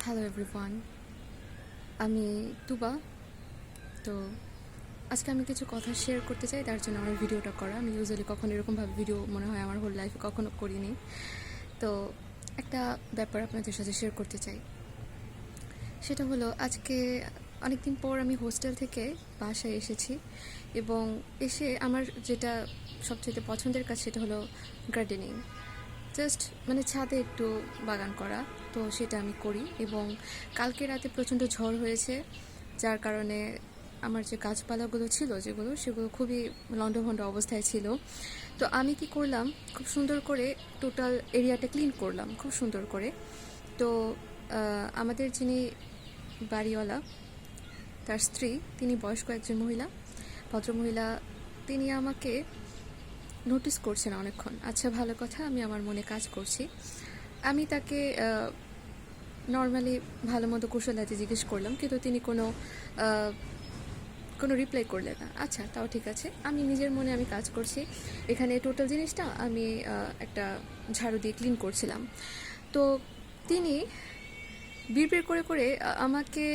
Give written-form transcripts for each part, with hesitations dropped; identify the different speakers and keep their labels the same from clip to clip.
Speaker 1: Hello everyone, আমি তুবা। তো আজকে আমি কিছু কথা শেয়ার করতে চাই, তার জন্য আমার ভিডিওটা করা। আমি ইউজুয়ালি কখনো এরকমভাবে ভিডিও মনে হয় আমার হোল লাইফে কখনো করিনি। তো একটা ব্যাপার আপনাদের সাথে শেয়ার করতে চাই, সেটা হলো আজকে অনেকদিন পর আমি হোস্টেল থেকে বাসায় এসেছি এবং এসে আমার যেটা সবচেয়ে পছন্দের কাজ সেটা হলো গার্ডেনিং। জাস্ট ছাদে একটু বাগান করা, তো সেটা আমি করি। এবং কালকে রাতে প্রচণ্ড ঝড় হয়েছে, যার কারণে আমার যে গাছপালাগুলো ছিল সেগুলো খুবই লণ্ডভণ্ড অবস্থায় ছিল। তো আমি কি করলাম, খুব সুন্দর করে টোটাল এরিয়াটা ক্লিন করলাম খুব সুন্দর করে। তো আমাদের যিনি বাড়িওয়ালা, তার স্ত্রী, তিনি বয়স্ক একজন মহিলা, ভদ্রমহিলা, তিনি আমাকে নোটিস করছেন অনেকক্ষণ। আচ্ছা, ভালো কথা, আমি আমার মনে কাজ করছি। আমি তাকে নর্মালি ভালো মতো কুশলাতে জিজ্ঞেস করলাম, কিন্তু তিনি কোনো রিপ্লাই করলেন না। আচ্ছা, তাও ঠিক আছে, আমি নিজের মনে আমি কাজ করছি। এখানে টোটাল জিনিসটা আমি একটা ঝাড়ু দিয়ে ক্লিন করছিলাম। তো তিনি বিড়বিড় করে করে আমাকে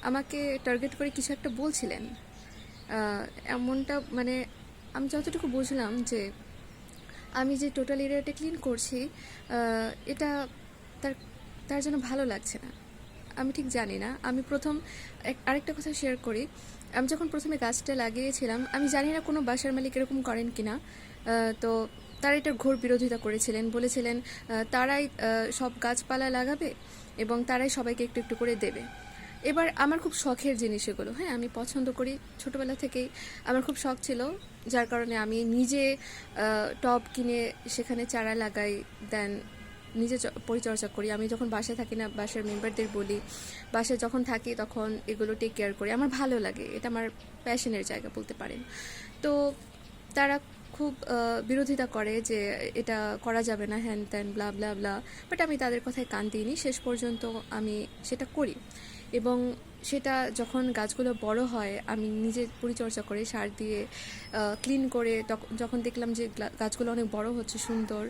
Speaker 1: আমাকে টার্গেট করে কিছু একটা বলছিলেন। এমনটা আমি যতটুকু বুঝলাম যে আমি যে টোটাল এরিয়াটা ক্লিন করছি, এটা তার তার জন্য ভালো লাগছে না। আমি ঠিক জানি না। আমি আরেকটা কথা শেয়ার করি। আমি যখন প্রথমে গাছটা লাগিয়েছিলাম, আমি জানি না কোনো বাসার মালিক এরকম করেন কিনা। তো তারা এটার ঘোর বিরোধিতা করেছিলেন, বলেছিলেন তারাই সব গাছপালা লাগাবে এবং তারাই সবাইকে একটু একটু করে দেবে। এবার আমার খুব শখের জিনিস এগুলো, হ্যাঁ, আমি পছন্দ করি ছোটোবেলা থেকেই। আমার খুব শখ ছিল, যার কারণে আমি নিজে টব কিনে সেখানে চারা লাগাই, দেন নিজে পরিচর্যা করি। আমি যখন বাসায় থাকি না, বাসার মেম্বারদের বলি, বাসায় যখন থাকি তখন এগুলো টেক কেয়ার করি। আমার ভালো লাগে, এটা আমার প্যাশনের জায়গা বলতে পারেন। তো তারা খুব বিরোধিতা করে যে এটা করা যাবে না, হ্যান ত্যান ব্লা ব্লা ব্লা। বাট আমি তাদের কথায় কান দিইনি, শেষ পর্যন্ত আমি সেটা করি। এবং সেটা যখন গাছগুলো বড় হয়, আমি নিজে পরিচর্যা করে সার দিয়ে ক্লিন করে যখন দেখলাম যে গাছগুলো অনেক বড় হচ্ছে, সুন্দর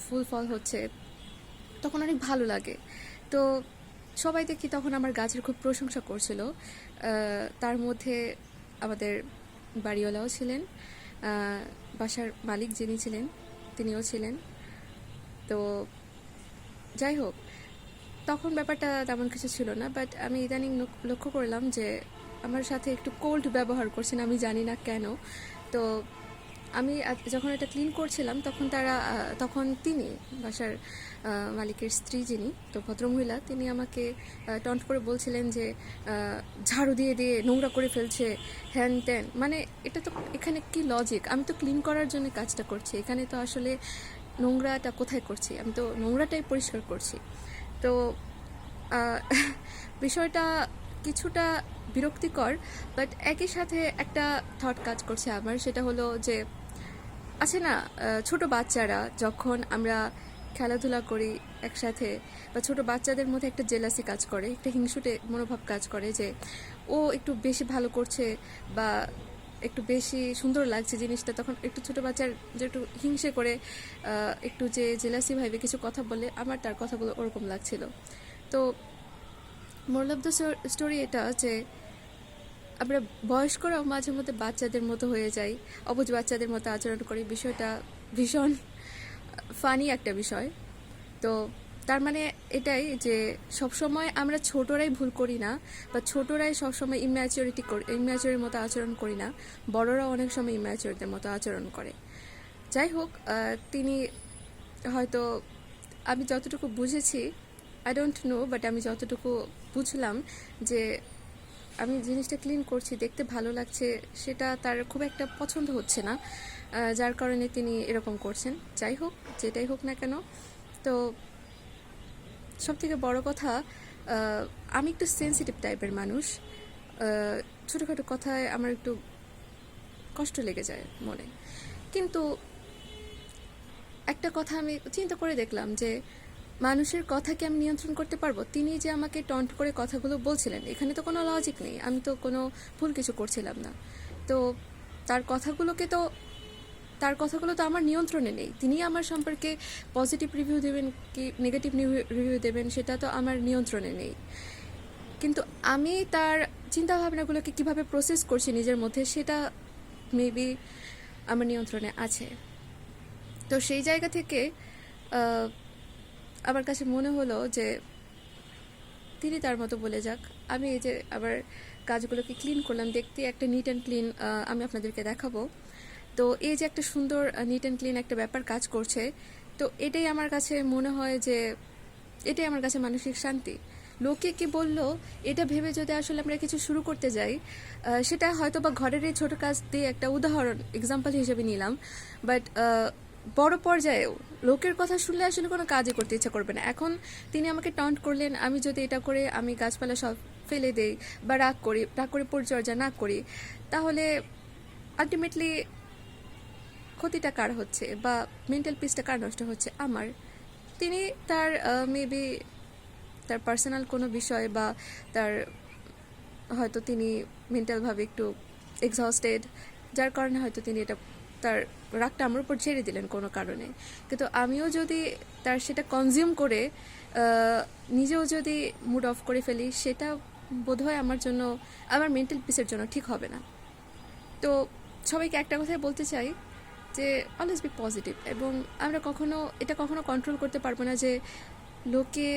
Speaker 1: ফুল ফল হচ্ছে, তখন অনেক ভালো লাগে। তো সবাই দেখি তখন আমার গাছের খুব প্রশংসা করছিল। তার মধ্যে আমাদের বাড়িওয়ালাও ছিলেন, বাসার মালিক যিনি ছিলেন তিনিও ছিলেন। তো যাই হোক, তখন ব্যাপারটা তেমন কিছু ছিল না। বাট আমি ইদানিং লক্ষ্য করলাম যে আমার সাথে একটু কোল্ড ব্যবহার করছেন, আমি জানি না কেন। তো আমি যখন এটা ক্লিন করছিলাম তখন তিনি, বাসার মালিকের স্ত্রী যিনি, তো ভদ্রমহিলা, তিনি আমাকে টন্ট করে বলছিলেন যে ঝাড়ু দিয়ে দিয়ে নোংরা করে ফেলছে, হ্যান ত্যান। এটা তো, এখানে কি লজিক? আমি তো ক্লিন করার জন্য কাজটা করছি, এখানে তো আসলে নোংরাটা কোথায় করছি? আমি তো নোংরাটাই পরিষ্কার করছি। তো বিষয়টা কিছুটা বিরক্তিকর, বাট একই সাথে একটা থট কাজ করছে আমার, সেটা হলো যে আছে না, ছোট বাচ্চারা যখন আমরা খেলাধুলা করি একসাথে, বা ছোট বাচ্চাদের মধ্যে একটা জেলাসি কাজ করে, একটা হিংসুটে মনোভাব কাজ করে যে ও একটু বেশি ভালো করছে বা একটু বেশি সুন্দর লাগছে জিনিসটা, তখন একটু ছোট বাচ্চার যে একটু হিংসে করে একটু যে জেলাসি ভাইবে কিছু কথা বলে, আমার তার কথাগুলো ওরকম লাগছিল। তো মোরাল অফ দ্য স্টোরি এটা যে আমরা বয়স্করাও মাঝে মধ্যে বাচ্চাদের মতো হয়ে যাই, অবুঝ বাচ্চাদের মতো আচরণ করি। বিষয়টা ভীষণ ফানি একটা বিষয়। তো তার এটাই যে সবসময় আমরা ছোটরাই ভুল করি না, বা ছোটরাই সবসময় ইম্যাচিওরিটির মতো আচরণ করি না, বড়রাও অনেক সময় ইম্যাচিওরদের মতো আচরণ করে। যাই হোক, তিনি হয়তো, আমি যতটুকু বুঝেছি, আই ডোন্ট নো, বাট আমি যতটুকু বুঝলাম যে আমি জিনিসটা ক্লিন করছি, দেখতে ভালো লাগছে, সেটা তার খুব একটা পছন্দ হচ্ছে না, যার কারণে তিনি এরকম করছেন। যাই হোক, যেটাই হোক না কেন, তো সবথেকে বড় কথা, আমি একটু সেন্সিটিভ টাইপের মানুষ। ছোটোখাটো কথায় আমার একটু কষ্ট লেগে যায় মনে। কিন্তু একটা কথা আমি চিন্তা করে দেখলাম যে মানুষের কথাকে আমি নিয়ন্ত্রণ করতে পারবো? তিনি যে আমাকে টন্ট করে কথাগুলো বলছিলেন, এখানে তো কোনো লজিক নেই, আমি তো কোনো ভুল কিছু করছিলাম না। তো তার কথাগুলোকে তো তার কথাগুলো তো আমার নিয়ন্ত্রণে নেই। তিনি আমার সম্পর্কে পজিটিভ রিভিউ দেবেন কি নেগেটিভ রিভিউ দেবেন সেটা তো আমার নিয়ন্ত্রণে নেই। কিন্তু আমি তার চিন্তাভাবনাগুলোকে কিভাবে প্রসেস করছি নিজের মধ্যে সেটা মেবি আমার নিয়ন্ত্রণে আছে। তো সেই জায়গা থেকে আহ, আমার কাছে মনে হলো যে তিনি তার মতো বলে যাক, আমি এই যে আবার কাজগুলোকে ক্লিন করলাম, দেখতে একটা নিট অ্যান্ড ক্লিন আমি আপনাদেরকে দেখাবো। তো এই যে একটা সুন্দর নিট অ্যান্ড ক্লিন একটা ব্যাপার কাজ করছে, তো এটাই আমার কাছে মনে হয় যে এটাই আমার কাছে মানসিক শান্তি। লোকে কি বললো এটা ভেবে যদি আসলে আমরা কিছু শুরু করতে যাই, সেটা হয়তো বা ঘরের এই ছোট কাজ দিয়ে একটা উদাহরণ এক্সাম্পল হিসেবে নিলাম, বাট বড় পর্যায়েও লোকের কথা শুনলে আসলে কোনো কাজই করতে ইচ্ছা করবে না। এখন তিনি আমাকে টন্ট করলেন, আমি যদি এটা করে আমি গাছপালা সব ফেলে দেই বা রাগ করে পরিচর্যা না করি, তাহলে আলটিমেটলি ক্ষতিটা কার হচ্ছে বা মেন্টাল পিসটা কার নষ্ট হচ্ছে? আমার। তিনি তার মেবি তার পার্সোনাল কোনো বিষয় বা তার হয়তো তিনি মেন্টালভাবে একটু এক্সহস্টেড, যার কারণে হয়তো তিনি এটা তার রাগটা আমার উপর ছেড়ে দিলেন কোনো কারণে। কিন্তু আমিও যদি তার সেটা কনজিউম করে নিজেও যদি মুড অফ করে ফেলি, সেটা বোধহয় আমার জন্য, আমার মেন্টাল পিসের জন্য ঠিক হবে না। তো সবাইকে একটা কথাই বলতে চাই যে অলওয়েজ বি পজিটিভ, এবং আমরা কখনো কন্ট্রোল করতে পারবো না যে লোকে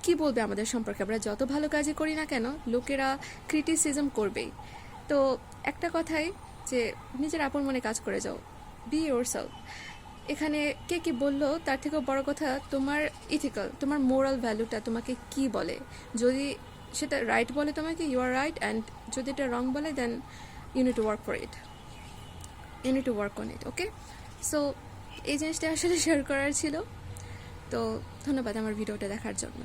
Speaker 1: কি বলবে আমাদের সম্পর্কে। আমরা যত ভালো কাজই করি না কেন, লোকেরা ক্রিটিসিজম করবেই। তো একটা কথাই যে নিজের আপন মনে কাজ করে যাও, বি ইয়োরসেলফ। এখানে কে কি বললো তার থেকেও বড় কথা তোমার ইথিক্যাল, তোমার মোরাল ভ্যালুটা তোমাকে কি বলে। যদি সেটা রাইট বলে তোমাকে, ইউ আর রাইট, অ্যান্ড যদি এটা রং বলে, then you need to work for it, you need to work on it. Okay, so এই জিনিসটা আসলে শেয়ার করার ছিল। তো ধন্যবাদ আমার ভিডিওটা দেখার জন্য।